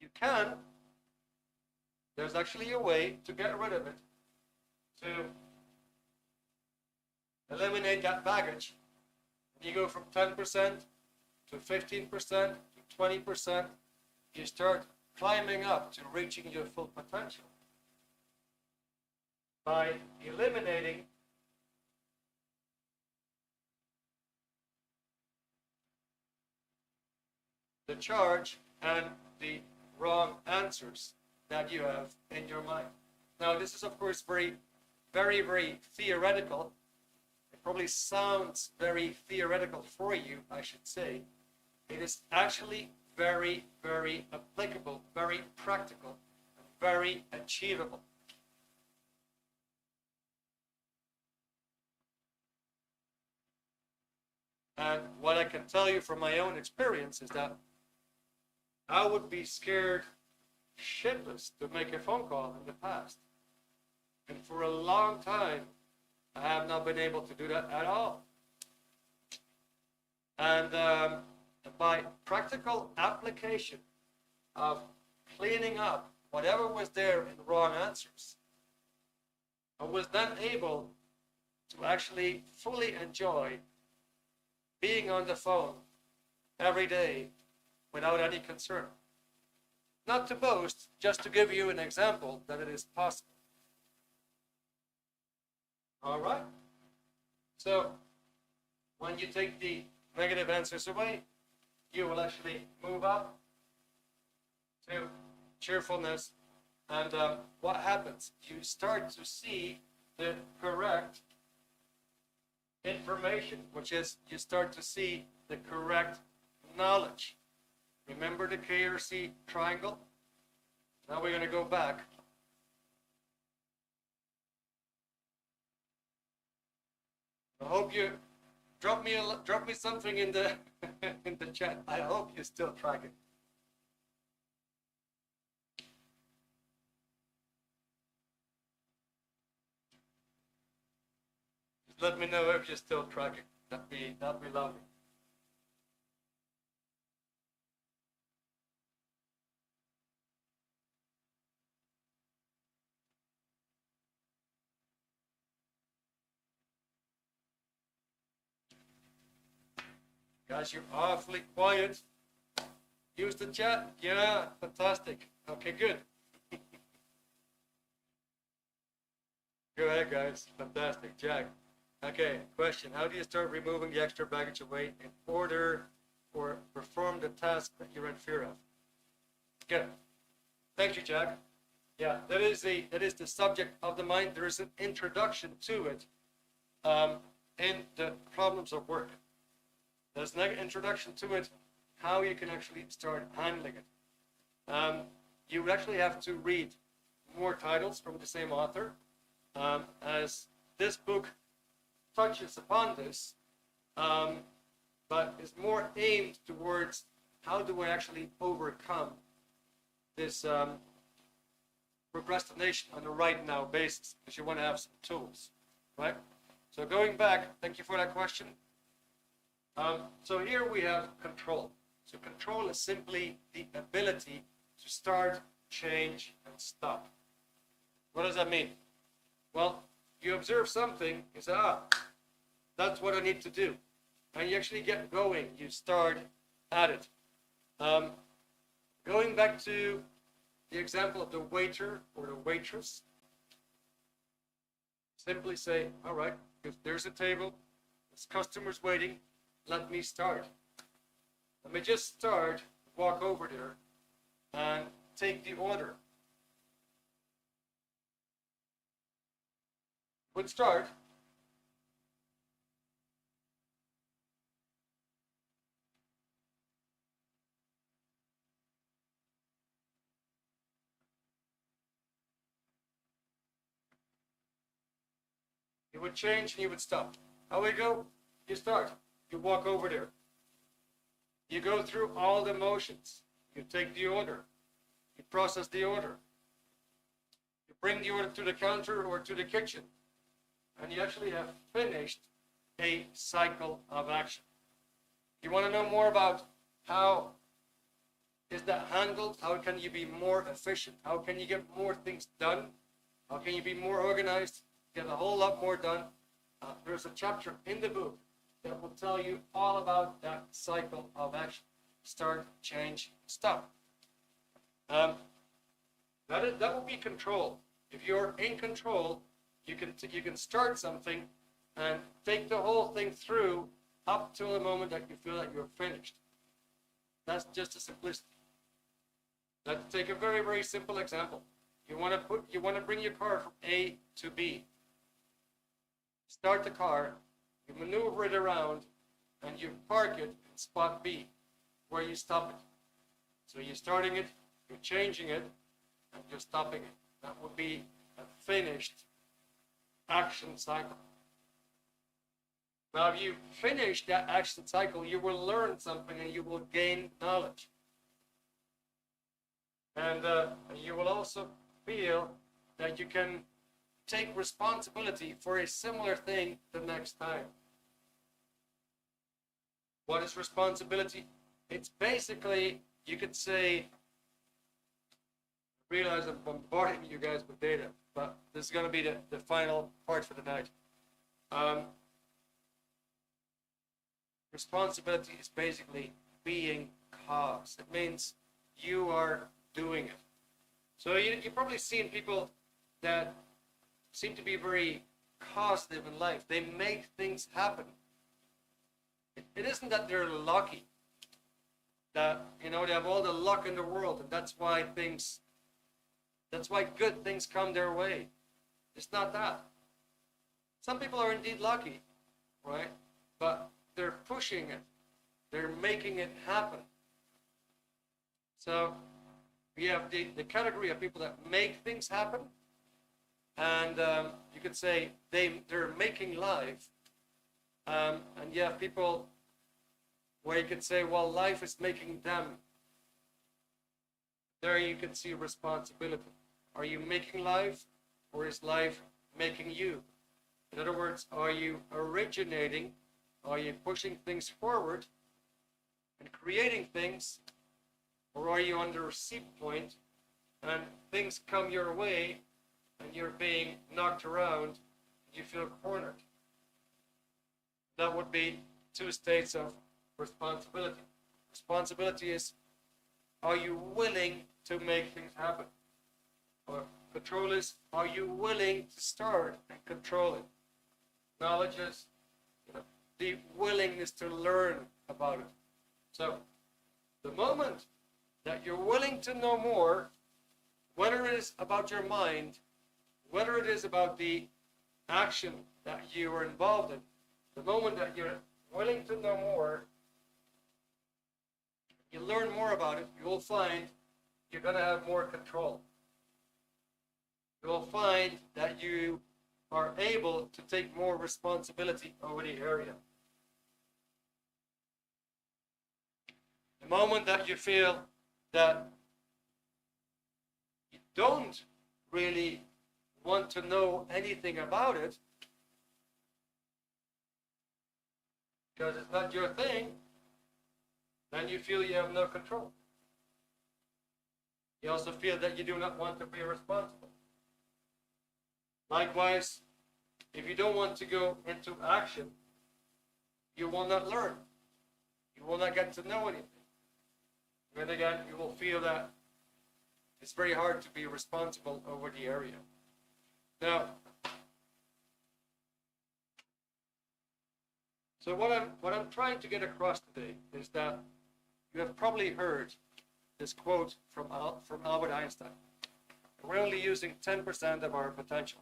you can. There's actually a way to get rid of it, to eliminate that baggage. You go from 10% to 15% to 20%. You start climbing up to reaching your full potential by eliminating the charge and the wrong answers that you have in your mind. Now, this is, of course, very, very, very theoretical. It probably sounds very theoretical for you, I should say. it is actually very, very applicable, very practical, very achievable. And what I can tell you from my own experience is that I would be scared shitless to make a phone call in the past. And for a long time, I have not been able to do that at all. And by practical application of cleaning up whatever was there in wrong answers, I was then able to actually fully enjoy being on the phone every day without any concern. Not to boast, just to give you an example that it is possible. All right? So, when you take the negative answers away, you will actually move up to cheerfulness. And what happens? You start to see the correct information, which is you start to see the correct knowledge. Remember the KRC triangle? Now we're going to go back. I hope you drop me something in the in the chat. I hope you're still tracking. Just let me know if you're still tracking. That'd be lovely. Guys, you're awfully quiet. Use the chat. Yeah, fantastic. Okay, good. Go ahead, guys. Fantastic. Jack. Okay, question. How do you start removing the extra baggage of weight in order or perform the task that you're in fear of? Good. Thank you, Jack. Yeah, that is the subject of the mind. There is an introduction to it in the problems of work. There's an introduction to it, how you can actually start handling it. You would actually have to read more titles from the same author, as this book touches upon this, but is more aimed towards how do I actually overcome this procrastination on a right now basis, because you want to have some tools, right? So going back, thank you for that question. So here we have control. So control is simply the ability to start, change, and stop. What does that mean? Well, you observe something, you say, that's what I need to do. And you actually get going, you start at it. Going back to the example of the waiter or the waitress, simply say, all right, if there's a table, there's customers waiting, let me start. Let me just start, walk over there, and take the order. Would start. You would change and you would stop. How we go? You start. You walk over there. You go through all the motions. You take the order. You process the order. You bring the order to the counter or to the kitchen. And you actually have finished a cycle of action. You want to know more about how is that handled? How can you be more efficient? How can you get more things done? How can you be more organized? Get a whole lot more done. There's a chapter in the book that will tell you all about that cycle of action. Start, change, stop. That will be control. If you're in control, you can start something and take the whole thing through up till the moment that you feel that you're finished. That's just a simplicity. Let's take a very, very simple example. You want to bring your car from A to B. Start the car, you maneuver it around, and you park it in spot B. where you stop it. So you're starting it, you're changing it, and you're stopping it. That would be a finished action cycle. Now, if you finish that action cycle, you will learn something and you will gain knowledge. And you will also feel that you can take responsibility for a similar thing the next time. What is responsibility? It's basically, you could say, I realize I'm bombarding you guys with data, but this is going to be the final part for the night. Responsibility is basically being cause. It means you are doing it. So you've probably seen people that seem to be very causative in life. They make things happen. It isn't that they're lucky, that they have all the luck in the world, and that's why good things come their way. It's not that. Some people are indeed lucky, right? But they're pushing it. They're making it happen. So we have the category of people that make things happen, and you could say they're making life. And you have people where you could say, well, life is making them. There you can see responsibility. Are you making life, or is life making you? In other words, are you originating? Are you pushing things forward and creating things? Or are you on the receipt point and things come your way and you're being knocked around and you feel cornered? That would be two states of responsibility. Responsibility is, are you willing to make things happen? Or control is, are you willing to start and control it? Knowledge is the willingness to learn about it. So the moment that you're willing to know more, whether it is about your mind, whether it is about the action that you are involved in, the moment that you're willing to know more, you learn more about it, you will find you're going to have more control. You will find that you are able to take more responsibility over the area. The moment that you feel that you don't really want to know anything about it, because it's not your thing, then you feel you have no control. You also feel that you do not want to be responsible. Likewise, if you don't want to go into action, you will not learn. You will not get to know anything. And again, you will feel that it's very hard to be responsible over the area. Now, so what I'm trying to get across today is that you have probably heard this quote from Albert Einstein. We're only using 10% of our potential.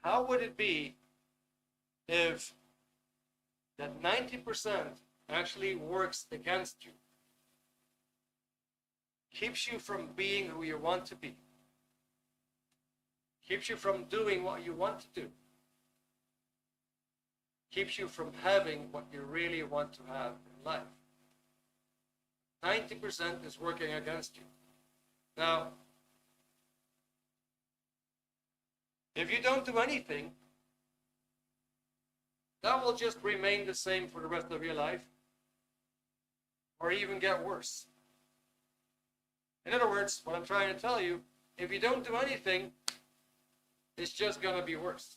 How would it be if that 90% actually works against you? Keeps you from being who you want to be. Keeps you from doing what you want to do. Keeps you from having what you really want to have in life. 90% is working against you. Now, if you don't do anything, that will just remain the same for the rest of your life, or even get worse. In other words, what I'm trying to tell you, if you don't do anything, it's just going to be worse.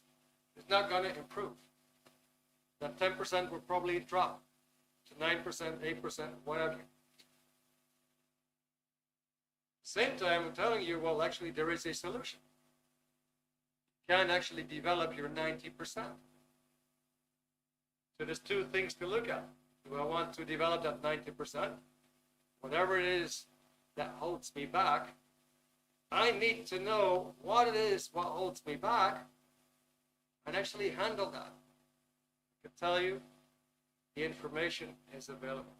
It's not going to improve. That 10% will probably drop to 9%, 8%, whatever. Same time, I'm telling you, well, actually, there is a solution. You can actually develop your 90%. So there's two things to look at. Do I want to develop that 90%? Whatever it is that holds me back, I need to know what it is, what holds me back, and actually handle that. I can tell you, The information is available.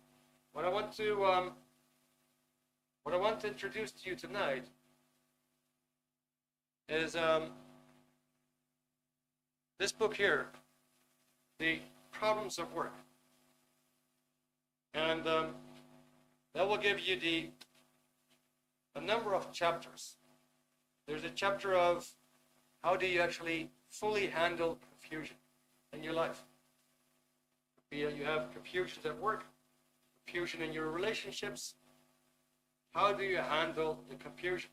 What I want to introduce to you tonight is this book here, The Problems of Work. And that will give you a number of chapters. There's a chapter of how do you actually fully handle confusion in your life. You have confusions at work, confusion in your relationships. How do you handle the confusion?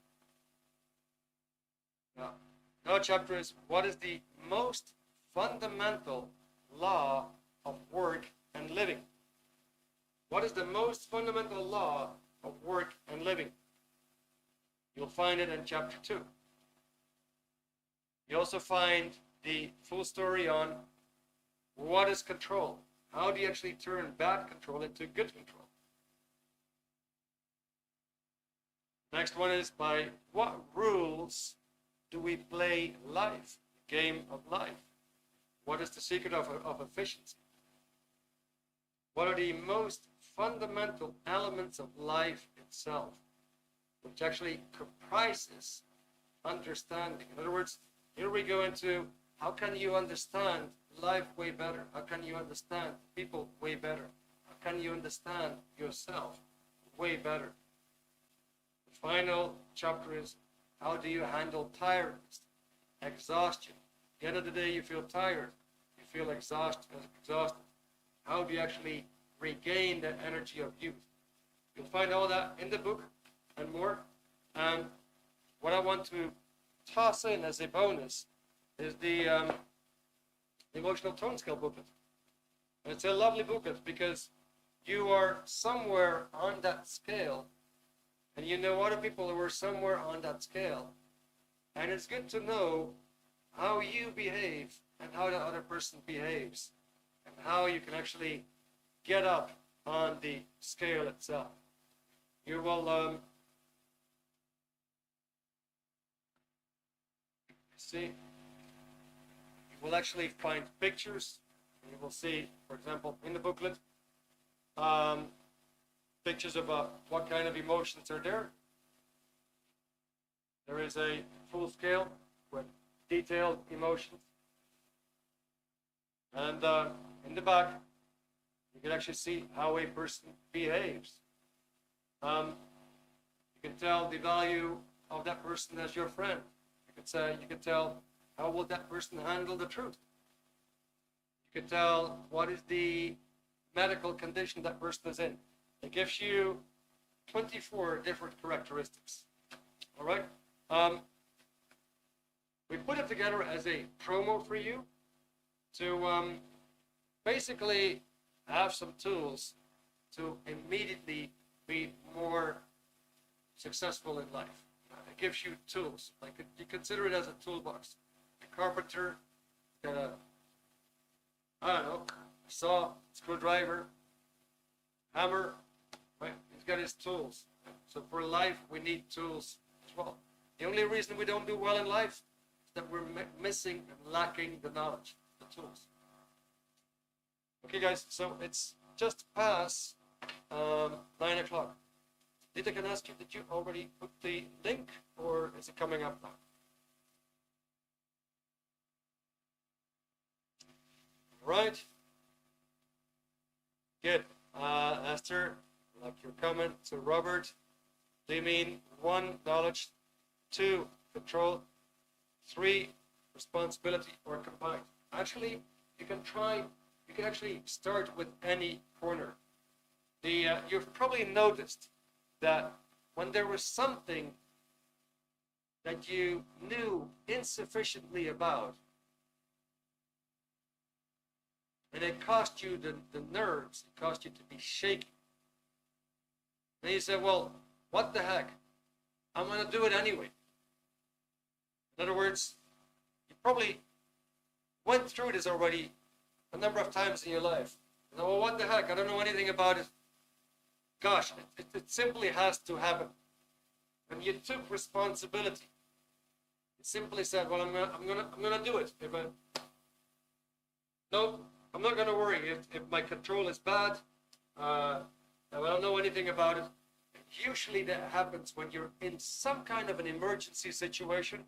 Now, another chapter is what is the most fundamental law of work and living? What is the most fundamental law of work and living? You'll find it in chapter 2. You also find the full story on what is control. How do you actually turn bad control into good control? Next one is by what rules do we play life, the game of life? What is the secret of efficiency? What are the most fundamental elements of life itself, which actually comprises understanding? In other words, here we go into how can you understand life way better? How can you understand people way better? How can you understand yourself way better? The final chapter is how do you handle tiredness, exhaustion? At the end of the day, you feel tired, you feel exhausted. How do you actually regain the energy of youth? You'll find all that in the book and more. And what I want to toss in as a bonus is the emotional tone scale booklet. And it's a lovely booklet because you are somewhere on that scale, and you know other people who are somewhere on that scale. And it's good to know how you behave and how the other person behaves, and how you can actually get up on the scale itself. You will see, you will actually find pictures. You will see, for example, in the booklet, pictures of what kind of emotions are there. There is a full scale with detailed emotions. And in the back, you can actually see how a person behaves. You can tell the value of that person as your friend. You can tell how will that person handle the truth. You can tell what is the medical condition that person is in. It gives you 24 different characteristics. All right? We put it together as a promo for you to basically have some tools to immediately be more successful in life. It gives you tools. Like you consider it as a toolbox. A carpenter got a saw, screwdriver, hammer, right? He's got his tools. So for life, we need tools as well. The only reason we don't do well in life is that we're missing and lacking the knowledge, the tools. Okay, guys, so it's just past 9 o'clock. Did I can ask you, did you already put the link, or is it coming up now? Right. Good. Esther, like your comment to Robert. Do you mean 1, knowledge, 2, control, 3, responsibility, or combined? Actually, you can actually start with any corner. You've probably noticed that when there was something that you knew insufficiently about, and it cost you the nerves, it cost you to be shaky. And you said, well, what the heck? I'm going to do it anyway. In other words, you probably went through this already a number of times in your life. You know, well, what the heck? I don't know anything about it. Gosh, it simply has to happen. And you took responsibility. You simply said, well, I'm gonna do it. No, I'm not going to worry if my control is bad. If I don't know anything about it. Usually that happens when you're in some kind of an emergency situation.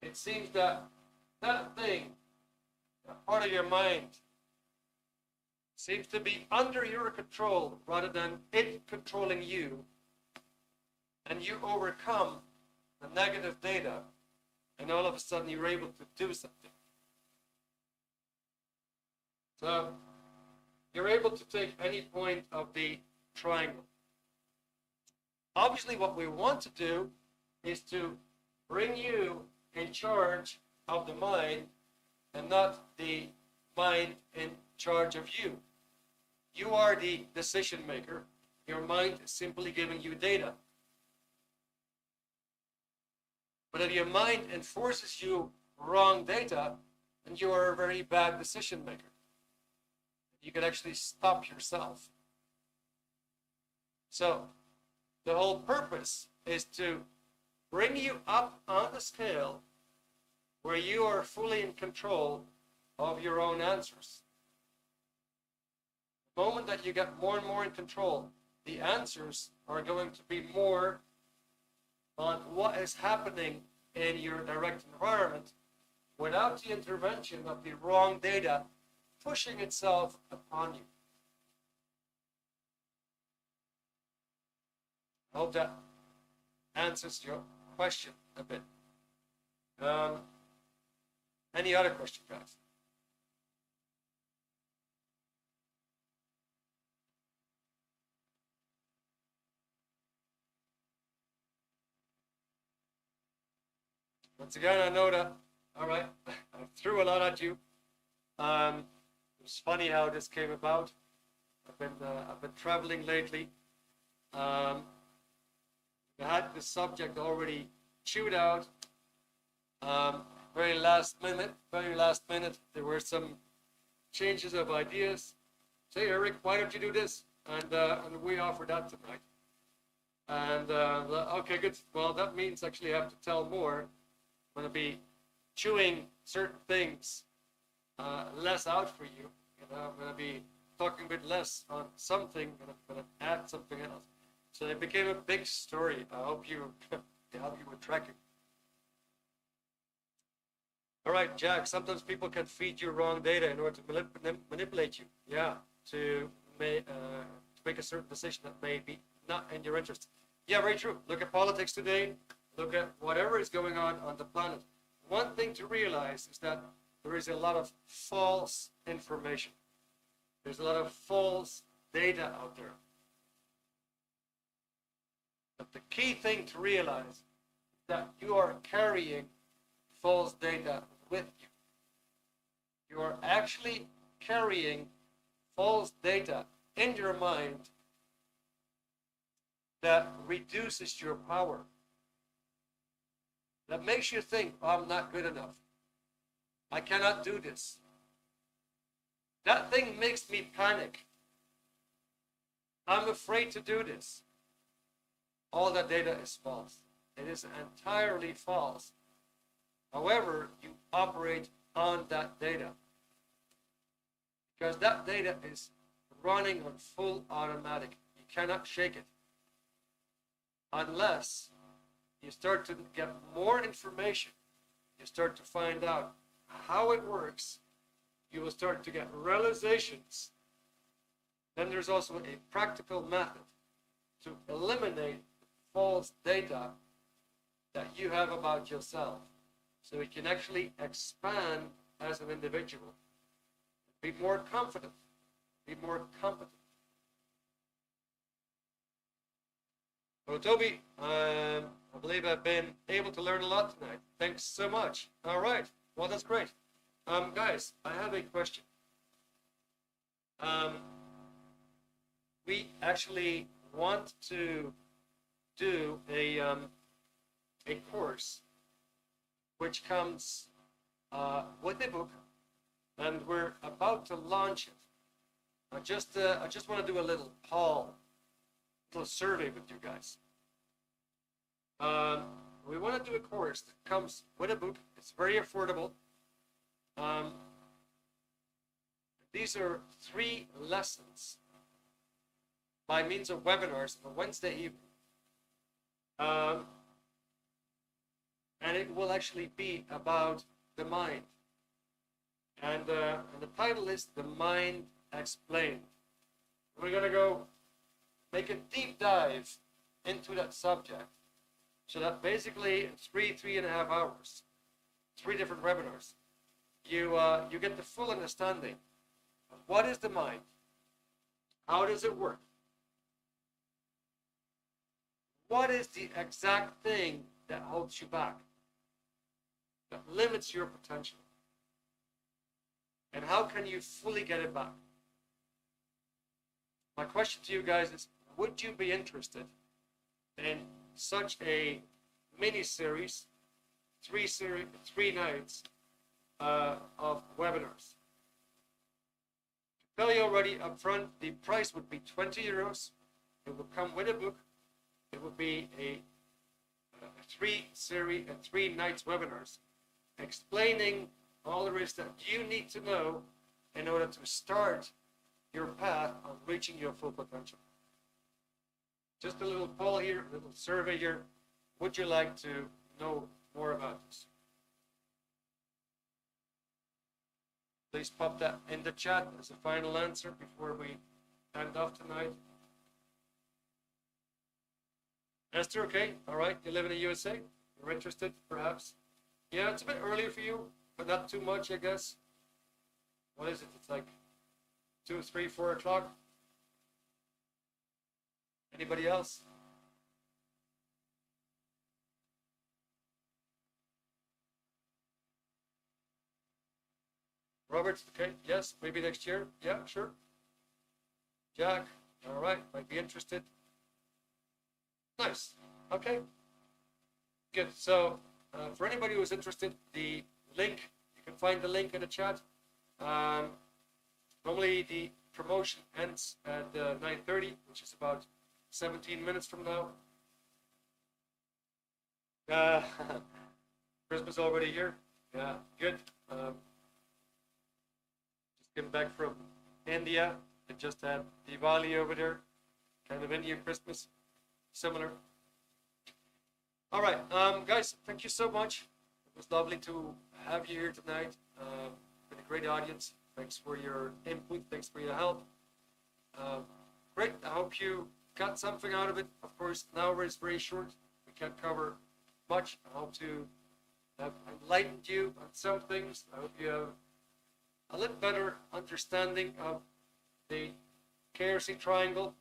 It seems that that thing, that part of your mind, seems to be under your control rather than it controlling you. And you overcome the negative data, and all of a sudden you're able to do something. So you're able to take any point of the triangle. Obviously, what we want to do is to bring you in charge of the mind and not the mind in charge of you. You are the decision maker. Your mind is simply giving you data. But if your mind enforces you wrong data, then you are a very bad decision maker. You can actually stop yourself. So, the whole purpose is to bring you up on the scale where you are fully in control of your own answers. The moment that you get more and more in control, the answers are going to be more on what is happening in your direct environment without the intervention of the wrong data pushing itself upon you. I hope that answers your question a bit. Any other question, guys? Once again, I know that, all right, I threw a lot at you. It's funny how this came about. I've been traveling lately. I had the subject already chewed out. Very last minute, there were some changes of ideas. Say, Eric, why don't you do this? And we offered that tonight. And okay, good. Well, that means actually I have to tell more. I'm going to be chewing certain things less out for you. I'm going to be talking a bit less on something, and I'm going to add something else. So it became a big story. I hope you were tracking. All right, Jack, sometimes people can feed you wrong data in order to manipulate you. Yeah, to make a certain decision that may be not in your interest. Yeah, very true. Look at politics today. Look at whatever is going on the planet. One thing to realize is that there is a lot of false information. There's a lot of false data out there. But the key thing to realize is that you are carrying false data with you. You are actually carrying false data in your mind that reduces your power. That makes you think, oh, I'm not good enough. I cannot do this. That thing makes me panic. I'm afraid to do this. All that data is false. It is entirely false. However, you operate on that data. Because that data is running on full automatic. You cannot shake it. Unless you start to get more information, you start to find out how it works, you will start to get realizations. Then there's also a practical method to eliminate false data that you have about yourself, so you can actually expand as an individual. Be more confident, be more competent. Well, Toby, I believe I've been able to learn a lot tonight. Thanks so much. All right. Well, that's great. Guys, I have a question. We actually want to do a course which comes with a book, and we're about to launch it. I just want to do a little poll, a little survey with you guys. We want to do a course that comes with a book. It's very affordable. These are 3 lessons by means of webinars on a Wednesday evening. And it will actually be about the mind. And the title is The Mind Explained. We're going to go make a deep dive into that subject. So that basically in 3.5 hours, 3 different webinars, you get the full understanding of what is the mind, how does it work, what is the exact thing that holds you back, that limits your potential, and how can you fully get it back. My question to you guys is, would you be interested in such a mini-series, 3 nights of webinars? To tell you already up front, the price would be €20. It would come with a book. It would be a 3 nights webinars explaining all there is that you need to know in order to start your path on reaching your full potential. Just a little poll here, a little survey here. Would you like to know more about this? Please pop that in the chat as a final answer before we end off tonight. Esther, okay, all right, you live in the USA, you're interested, perhaps? Yeah, it's a bit early for you, but not too much, I guess. What is it? It's like 2, 3, 4 o'clock. Anybody else? Robert, okay, yes, maybe next year. Yeah, sure. Jack, all right, might be interested. Nice, okay. Good, so for anybody who's interested, the link, you can find the link in the chat. Normally the promotion ends at 9:30, which is about 17 minutes from now. Christmas already here. Yeah, good. Just came back from India. I just had Diwali over there. Kind of Indian Christmas. Similar. All right, guys, thank you so much. It was lovely to have you here tonight. Been a great audience. Thanks for your input. Thanks for your help. Great. I hope you got something out of it. Of course, an hour is very short. We can't cover much. I hope to have enlightened you on some things. I hope you have a little better understanding of the KRC triangle.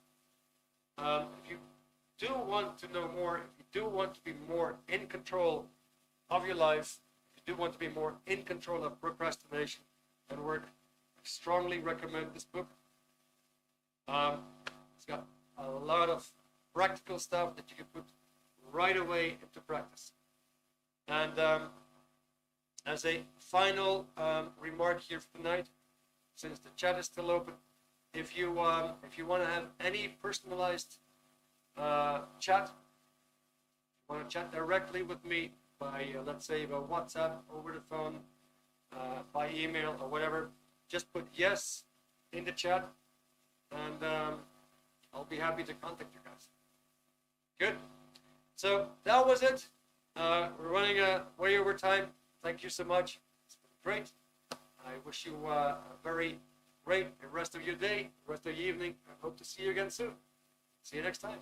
If you do want to know more, if you do want to be more in control of your life, if you do want to be more in control of procrastination and work, I strongly recommend this book. It's got a lot of practical stuff that you can put right away into practice. And as a final remark here for tonight, since the chat is still open, if you want to have any personalized chat, you want to chat directly with me by let's say by WhatsApp, over the phone, by email or whatever, just put yes in the chat, and I'll be happy to contact you guys. Good. So that was it. We're running way over time. Thank you so much. It's been great. I wish you a very great rest of your day, rest of your evening. I hope to see you again soon. See you next time.